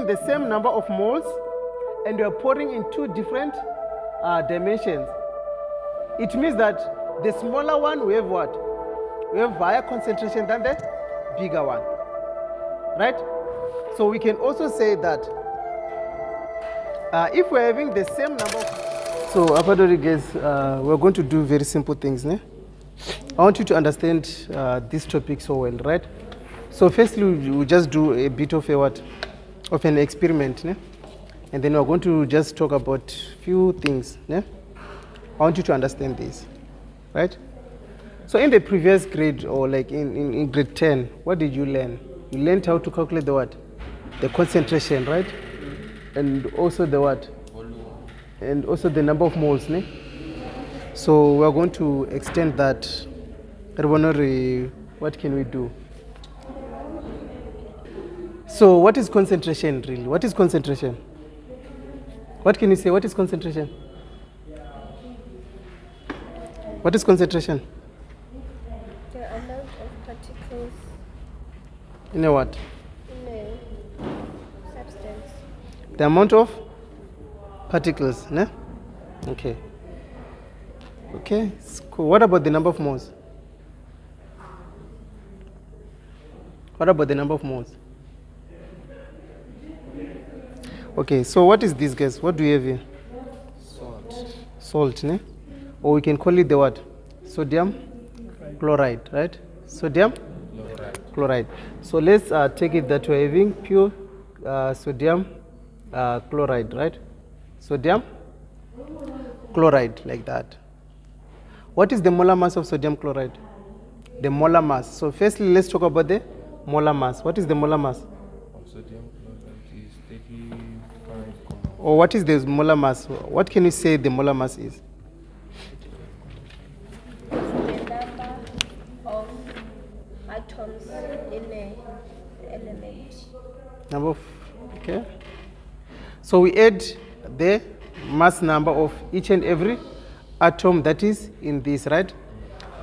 given the same number of moles and you're pouring in two different dimensions, it means that the smaller one we have what? We have higher concentration than the bigger one, right? So we can also say that if we're having the same number of... So, Apadori guys, we're going to do very simple things. Ne? I want you to understand this topic so well, right? So firstly, we'll just do a bit of a what? Of an experiment. Ne? And then we're going to just talk about few things. Ne? I want you to understand this, right? So in the previous grade, or like in grade 10, what did you learn? You learned how to calculate the what? The concentration, right? And also the what? And also the number of moles. Ne? So we're going to extend that. What can we do? So what is concentration really? What is concentration? What can you say? What is concentration? What is concentration? The amount of particles in a what? in a substance. The amount of particles, ne? Okay. Okay, cool. What about the number of moles? What about the number of moles? Okay, so what is this, guys? What do we have here? Salt. Salt, ne? Or we can call it the what? Sodium chloride, right? Sodium chloride. So let's take it that we're having pure sodium chloride, right? Sodium chloride, like that. What is the molar mass of sodium chloride? The molar mass. So firstly, let's talk about the molar mass. What is the molar mass? Sodium chloride is 35. Or what is the molar mass? What can you say the molar mass is? The number of atoms in an element. Number of, okay. So we add the mass number of each and every atom that is in this, right?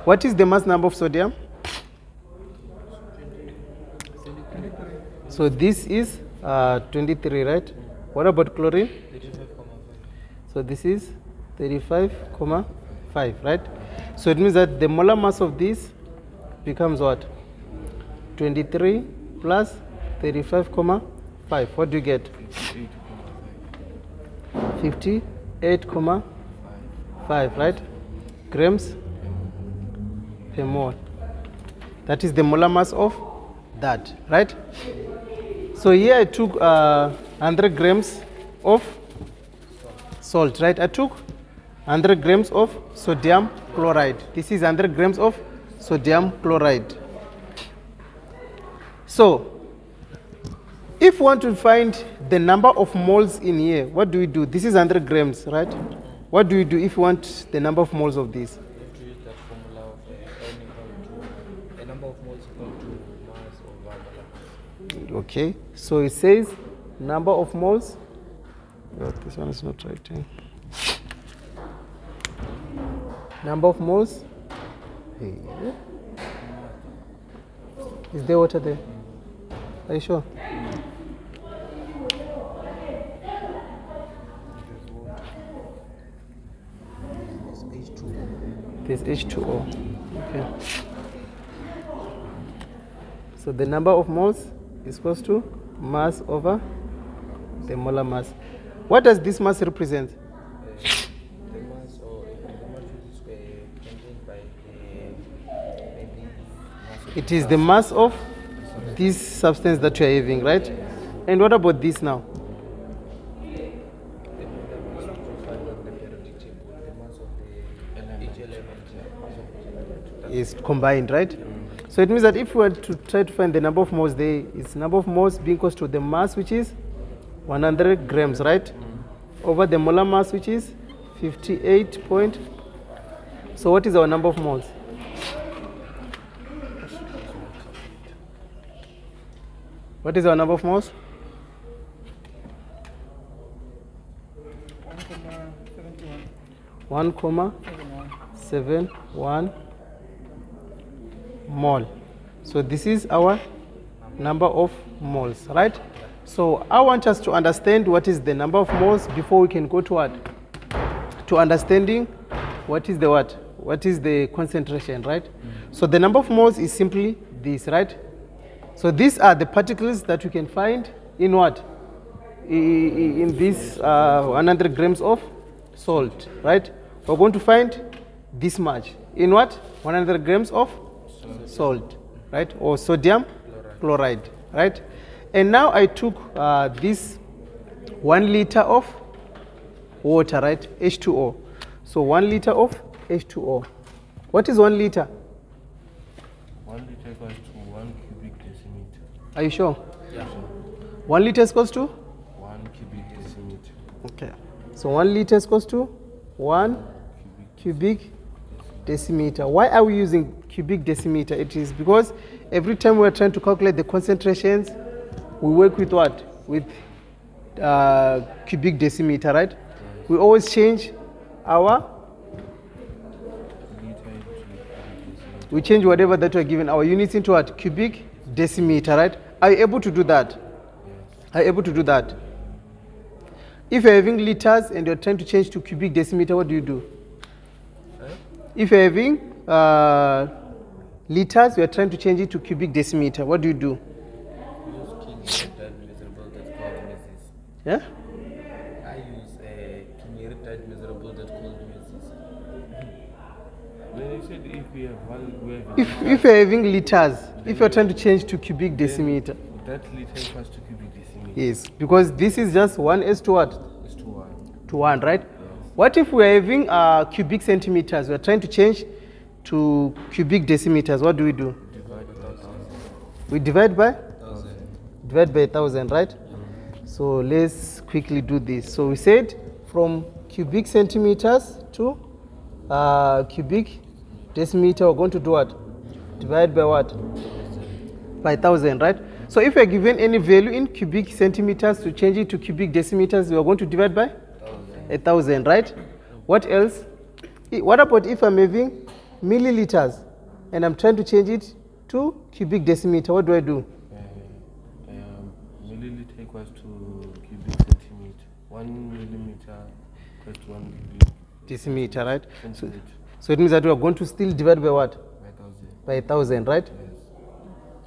What is the mass number of sodium? So this is 23, right? What about chlorine? 35,5. So this is 35,5, right? So it means that the molar mass of this becomes what? 23 plus 35,5. What do you get? 58,5, right? Grams per mole. That is the molar mass of that, right? So here I took 100 grams of salt, right? I took 100 grams of sodium chloride. This is 100 grams of sodium chloride. So if we want to find the number of moles in here, what do we do? This is 100 grams, right? What do we do if we want the number of moles of this? You have to use that formula of a number of moles equal to mass over molar mass. Okay, so it says number of moles. Oh, this one is not right. Number of moles. Hey. Is there water there? Are you sure? There's H2O. Okay. So the number of moles is equals to mass over the molar mass. What does this mass represent? The mass is contained by maybe mass. It is the mass of this substance that you are having, right? And what about this now? Is combined, right? So it means that if we were to try to find the number of moles there, it's number of moles being equal to the mass, which is 100 grams, right? Over the molar mass, which is 58 point. So what is our number of moles? What is our number of moles? 1,71 mole. So this is our number of moles, right? So I want us to understand what is the number of moles before we can go to what? To understanding what is the what? What is the concentration, right? So the number of moles is simply this, right? So these are the particles that we can find in what? In this 100 grams of salt, right? We're going to find this much in what? 100 grams of salt, right? Or sodium chloride, right? And now I took this 1 liter of water, right? H2O. So 1 liter of H2O. What is 1 liter? 1 liter equals to 1 cubic decimeter. Are you sure? Yeah. 1 liter is equals to? 1 cubic decimeter. Okay. So 1 liter is equals to 1 cubic decimeter. Why are we using cubic decimeter? It is because every time we're trying to calculate the concentrations, we work with what? With cubic decimeter, right? Yes. We always change our, we change whatever that we're given, our units into what? Cubic decimeter, right? Are you able to do that? Yes. Are you able to do that? If you're having liters and you're trying to change to cubic decimeter, what do you do? If you're having liters, you're trying to change it to cubic decimeter, what do you do? Yeah? I use a cumulative measurable that called measures. When I said if we have one, we have If you're having liters, if you're trying to change to cubic decimeter. that liter equals to cubic decimeter. Yes, because this is just 1 is to what? It's to 1. To 1, right? Yes. What if we're having cubic centimeters? We're trying to change to cubic decimeters. What do? Divide by 1,000. We divide by? 1,000. Divide by 1,000, right? So let's quickly do this. So we said from cubic centimeters to cubic decimeter, we're going to do what? Divide by what? By 1,000, right? So if we're given any value in cubic centimeters to change it to cubic decimeters, we're going to divide by 1,000, right? What else? What about if I'm having milliliters and I'm trying to change it to cubic decimeter? What do I do? Milliliter equals to cubic centimeter. 1 millimeter equals to 1 cubic Decimeter, right? centimeter. So it means that we are going to still divide by what? By 1,000. By 1,000, right? Yes.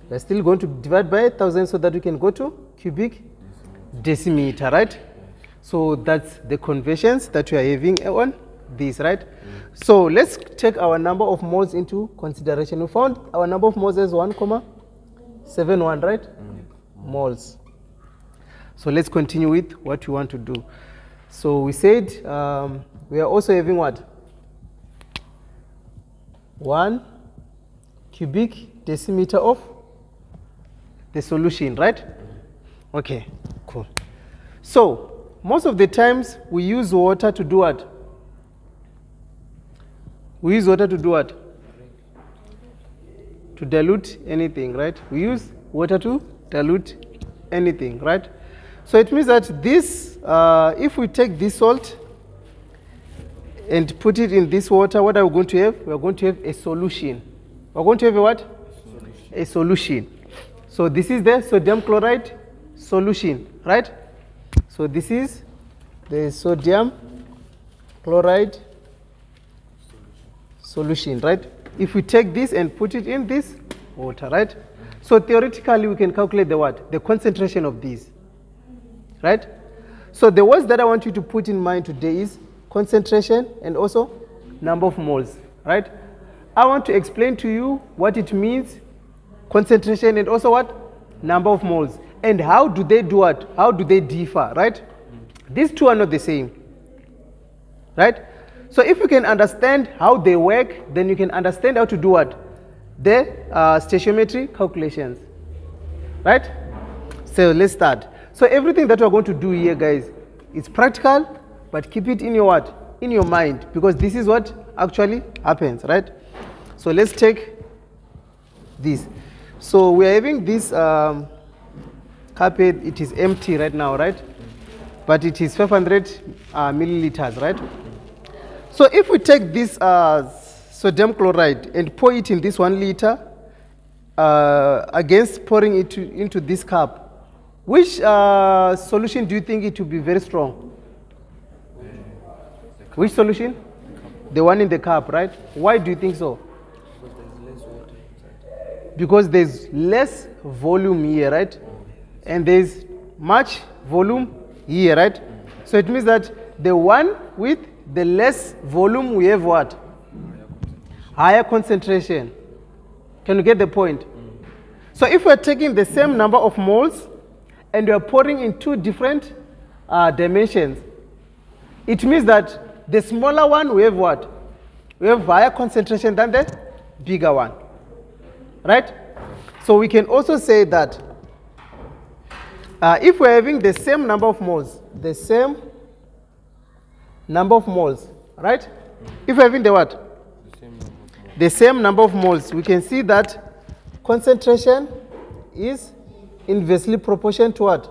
We're still going to divide by 1,000 so that we can go to cubic decimeter, right? Yes. So that's the conversions that we are having on this, right? Yes. So let's take our number of moles into consideration. We found our number of moles as 1,71, right? Moles. So let's continue with what we want to do. So we said we are also having what? 1 cubic decimeter of the solution, right? Okay, cool. So most of the times we use water to do what? We use water to do what? To dilute anything, right? We use water to dilute anything, right? So it means that this, if we take this salt and put it in this water, what are we going to have? We are going to have a solution. We're going to have a what? A solution. So this is the sodium chloride solution, right? So this is the sodium chloride solution, right? If we take this and put it in this water, right? So theoretically we can calculate the what? The concentration of these, right? So the words that I want you to put in mind today is concentration and also number of moles, right? I want to explain to you what it means, concentration and also what? Number of moles. And how do they do what? How do they differ, right? These two are not the same, right? So if you can understand how they work, then you can understand how to do what? The stoichiometry calculations, right? So let's start. So everything that we're going to do here, guys, is practical, but keep it in your what? In your mind, because this is what actually happens, right? So let's take this. So we're having this carpet, it is empty right now, right? But it is 500 milliliters, right? So if we take this sodium chloride and pour it in this 1 liter against pouring it into this cup, Which solution do you think it will be very strong? Which solution? The one in the cup, right? Why do you think so? Because there's less volume here, right? And there's much volume here, right? So it means that the one with the less volume, we have what? Higher concentration. Can you get the point? So if we're taking the same number of moles and we're pouring in two different dimensions, it means that the smaller one, we have what? We have higher concentration than the bigger one. Right? So we can also say that if we're having the same number of moles, right? If we're having the what? The same number of moles, we can see that concentration is inversely proportional to what?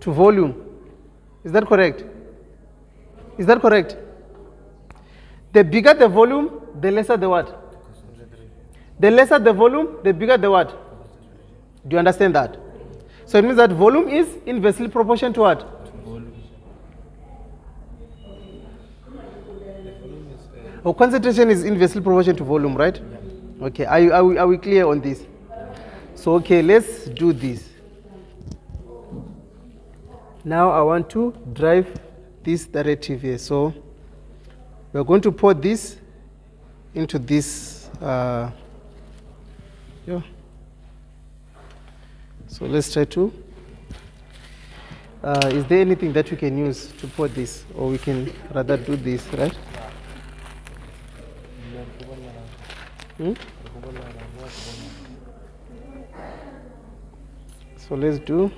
To volume. Is that correct? Is that correct? The bigger the volume, the lesser the what? The lesser the volume, the bigger the what? Do you understand that? So it means that volume is inversely proportional to what? Oh, concentration is inversely proportional to volume, right? Okay, are we clear on this? So, okay, let's do this. Now I want to drive this directive here. So we're going to pour this into this. Yeah. So let's try to. Is there anything that we can use to pour this, or we can rather do this, right? So let's do.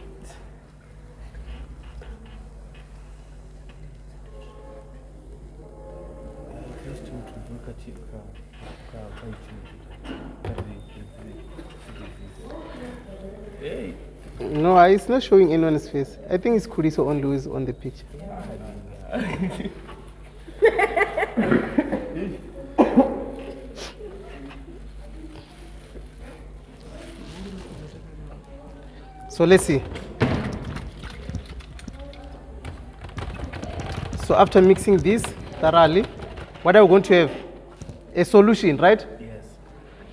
No, it's not showing anyone's face. I think it's Kuriso only who is on the picture. So let's see. So after mixing this thoroughly, what are we going to have? A solution, right? Yes.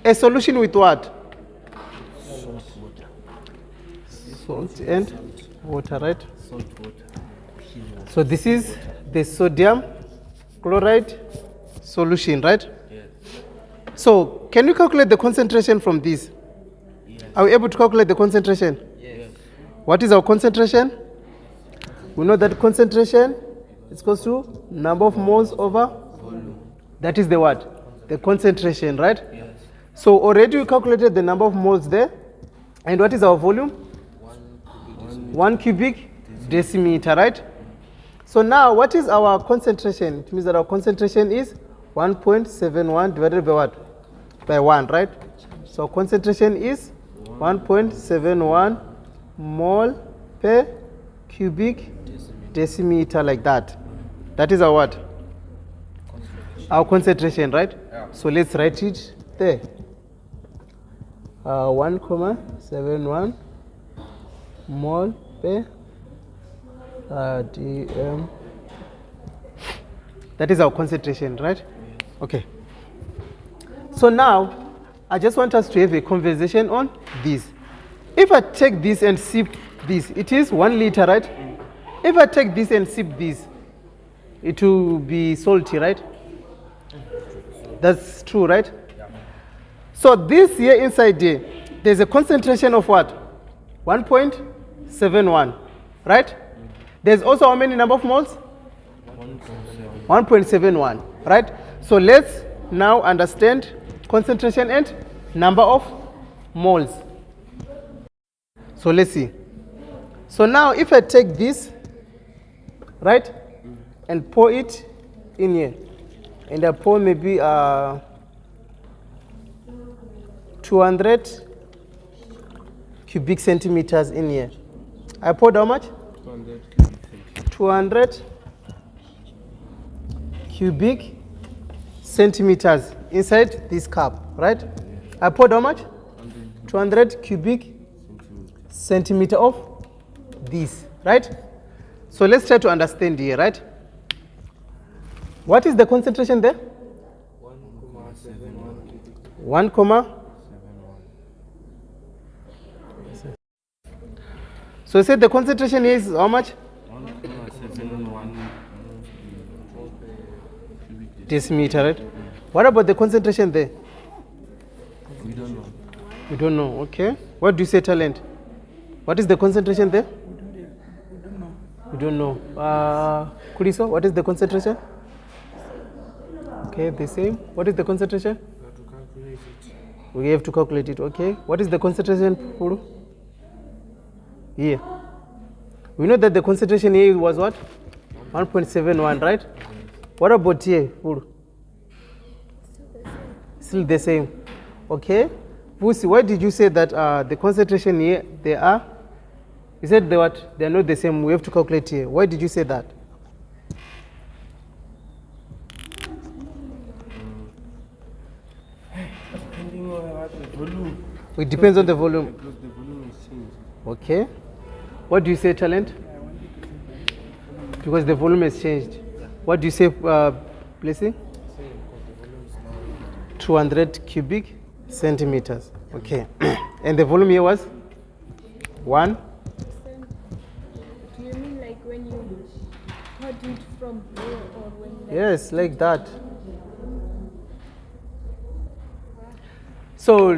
A solution with what? Salt water. Salt and water, right? Salt water. So this is the sodium chloride solution, right? Yes. So can you calculate the concentration from this? Yes. Are we able to calculate the concentration? Yes. What is our concentration? We know that concentration is equal to number of moles over Volume. that is the what? The concentration, right? Yes. So already we calculated the number of moles there. And what is our volume? 1 cubic decimeter, right? So now what is our concentration? It means that our concentration is 1.71 divided by what? By 1, right? So concentration is 1.71 mole per cubic decimeter, like that. That is our what? Our concentration, right? Yeah. So let's write it there. 1.71 mole per dm. That is our concentration, right? Okay. So now I just want us to have a conversation on this. If I take this and sip this, it is 1 liter, right? If I take this and sip this, it will be salty, right? That's true, right? Yeah. So this here inside there, there's a concentration of what? 1.71, right? There's also how many number of moles? 1.71, right? So let's now understand concentration and number of moles. So let's see. So now if I take this, right, and pour it in here, and I pour maybe 200 cubic centimeters in here. I poured how much? 200 cubic centimeters inside this cup, right? I poured how much? 200 cubic centimeter of this, right? So let's try to understand here, right? What is the concentration there? 1, 1, so you said the concentration here is how much? 1.71 decimeter, right? What about the concentration there? We don't know. We don't know, okay. What do you say, talent? What is the concentration there? We don't know. Kuriso, what is the concentration? Okay, the same. What is the concentration? We have to calculate it, okay. What is the concentration, Puru? Here. We know that the concentration here was what? 1.71, right? What about here, Puru? Still the same. Okay. Pusi, why did you say that the concentration here, they are? You said they what? They are not the same. We have to calculate here. Why did you say that? Depending on what the volume. It depends on the volume. Because the volume is changed. Okay. What do you say, talent? Because the volume has changed. What do you say, Blessing? 200 cubic centimeters. Okay. And the volume here was 1. Do you mean like when you cut it from here or when Yes, like that. So,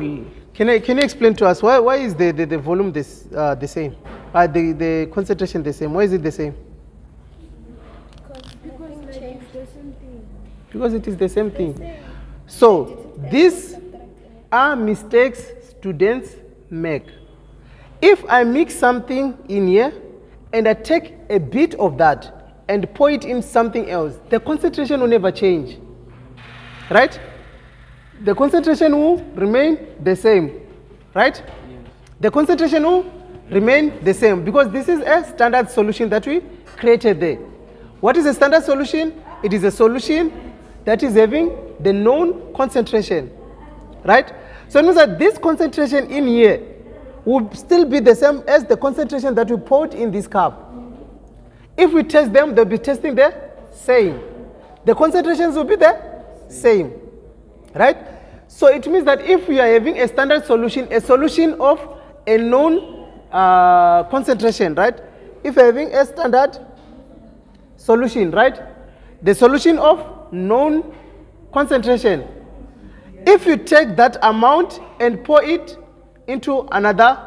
can you explain to us why is the volume the same? The concentration the same? Why is it the same? because changed the same thing. Because it is the same thing. So, these are mistakes students make. If I mix something in here and I take a bit of that and pour it in something else, the concentration will never change. Right? The concentration will remain the same. Right? Yes. The concentration will remain the same because this is a standard solution that we created there. What is a standard solution? It is a solution that is having the known concentration. Right? So it means that this concentration in here will still be the same as the concentration that we poured in this cup. If we test them, they'll be testing the same. The concentrations will be the same. Right? So it means that if we are having a standard solution, a solution of a known concentration, right? If we're having a standard solution, right? The solution of known concentration. If you take that amount and pour it into another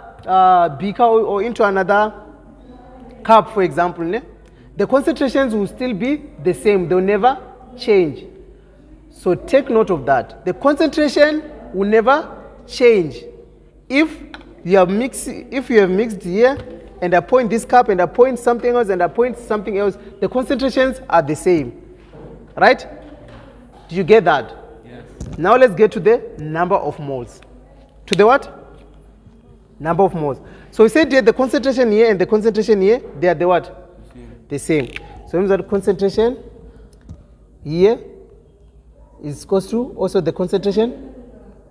beaker or into another cup, for example, the concentrations will still be the same. They'll never change. So take note of that. The concentration will never change. If you have mixed here, and I pour in this cup, and I pour in something else, and I pour in something else, the concentrations are the same. Right? Do you get that? Yes. Now let's get to the number of moles. To the what? Number of moles. So we said here the concentration here and the concentration here, they are the what? The same. So it means that concentration here is equals to also the concentration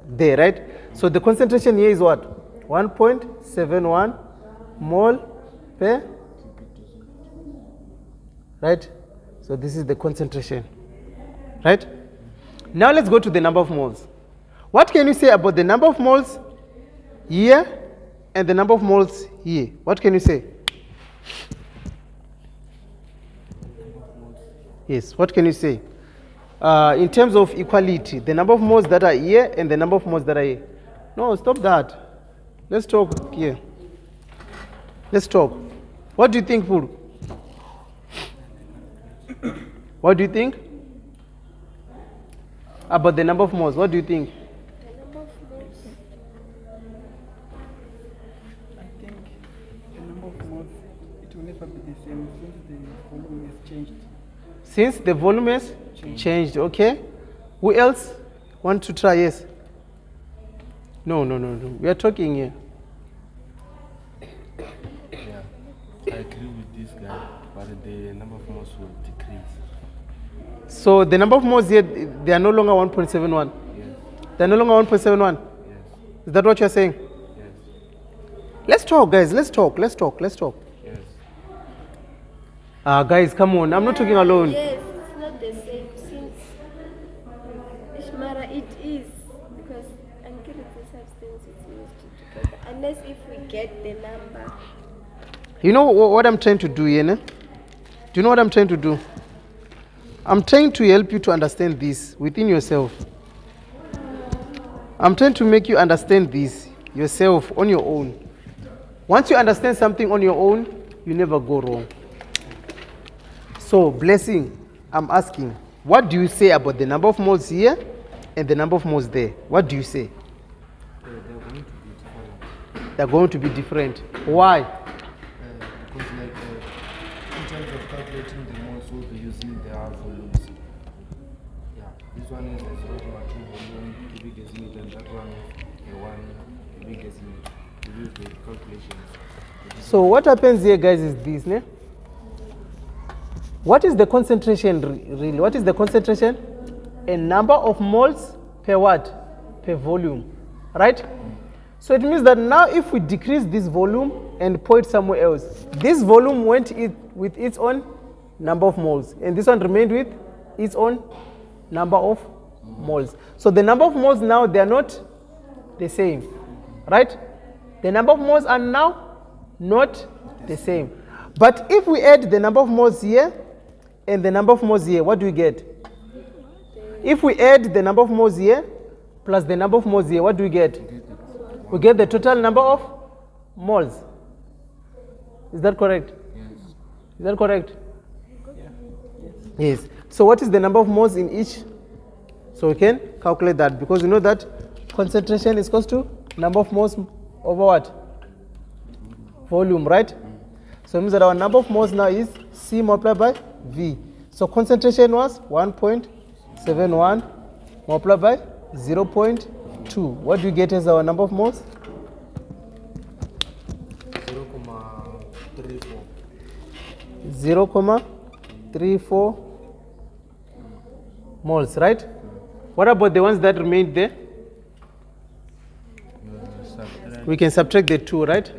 there, right? So the concentration here is what? 1.71 mole per, right? So this is the concentration, right? Now let's go to the number of moles. What can you say about the number of moles here and the number of moles here? What can you say? Yes, what can you say? In terms of equality, the number of moles that are here and the number of moles that are here. No, stop that. Let's talk here. Let's talk. What do you think, Puru? What do you think about the number of moles? What do you think? The number of moles. I think the number of moles, it will never be the same since the volume has changed. Since the volume has changed, okay. Who else want to try? Yes. No. We are talking here. Yeah. I agree with this guy, but the number of moles will decrease. So the number of moles here, they are no longer 1.71. Yes. They are no longer 1.71. Yes. Is that what you are saying? Yes. Let's talk, guys. Let's talk. Let's talk. Let's talk. Yes. Guys, come on. I'm not talking alone. Yes, it's not the same since Ishmara it is because uncurated substance is used together unless if we get the number. You know what I'm trying to do here, ne? Do you know what I'm trying to do? I'm trying to help you to understand this within yourself. I'm trying to make you understand this yourself on your own. Once you understand something on your own, you never go wrong. So, Blessing, I'm asking, what do you say about the number of moles here and the number of moles there? What do you say? They're going to be different. They're going to be different. Why? Because like in terms of calculating the moles, we'll be using their volumes. Yeah, this one is a 0.2 volume, the biggest unit, and that one is a 1, the biggest unit. We use the calculations. So what happens here, guys, is this, ne? What is the concentration really? What is the concentration? A number of moles per what? Per volume, right? So it means that now if we decrease this volume and pour it somewhere else, this volume went with its own number of moles, and this one remained with its own number of moles. So the number of moles now, they are not the same, right? The number of moles are now not the same. But if we add the number of moles here and the number of moles here, what do we get? If we add the number of moles here plus the number of moles here, what do we get? We get the total number of moles. Is that correct? Yes. Is that correct? Yes. So what is the number of moles in each? So we can calculate that because we know that concentration is equal to number of moles over what? Volume, right? So it means that our number of moles now is C multiplied by V. So concentration was 1.71 multiplied by 0.2. What do we get as our number of moles? 0.34. 0.34 moles, right? What about the ones that remained there? We can subtract the 2, right?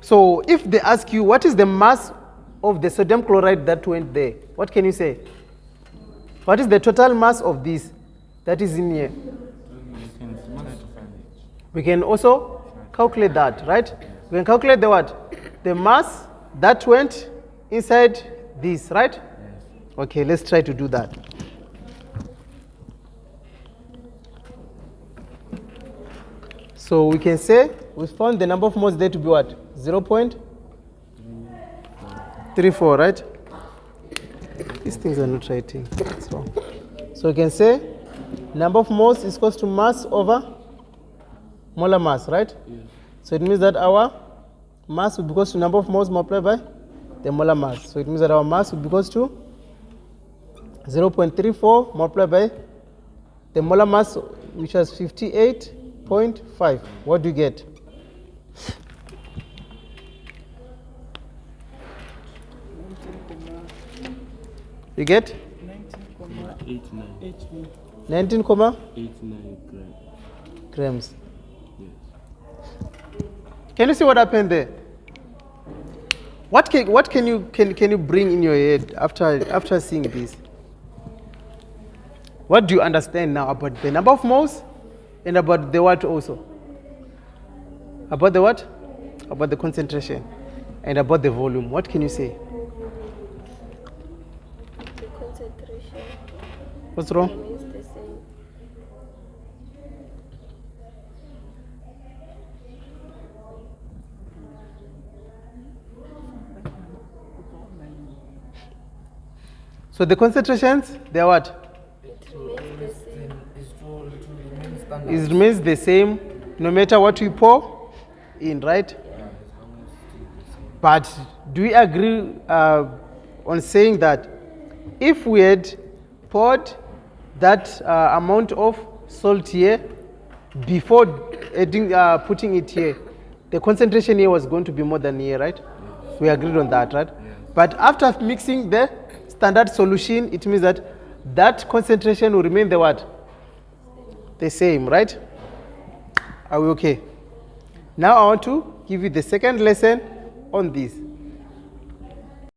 So if they ask you what is the mass of the sodium chloride that went there, what can you say? What is the total mass of this that is in here? We can also calculate that, right? We can calculate the what? The mass that went inside this, right? Okay, let's try to do that. So we can say we found the number of moles there to be what? 0.34, right? These things are not writing. That's wrong. So we can say number of moles is equal to mass over molar mass, right? Yes. So it means that our mass will be equal to number of moles multiplied by the molar mass. So it means that our mass will be equal to 0.34 multiplied by the molar mass, which was 58.5. What do you get? You get 89. 19,89 89 grams. Yes. Can you see what happened there? What can you bring in your head after seeing this? What do you understand now about the number of moles and about the what also? About the what? About the concentration and about the volume. What can you say? The concentration What's wrong? remains the same. So the concentrations, they are what? It remains the same. It remains the same no matter what we pour in, right? But do we agree on saying that if we had poured that amount of salt here before putting it here, the concentration here was going to be more than here, right? We agreed on that, right? But after mixing the standard solution, it means that that concentration will remain the what? The same, right? Are we okay? Now I want to give you the second lesson on this.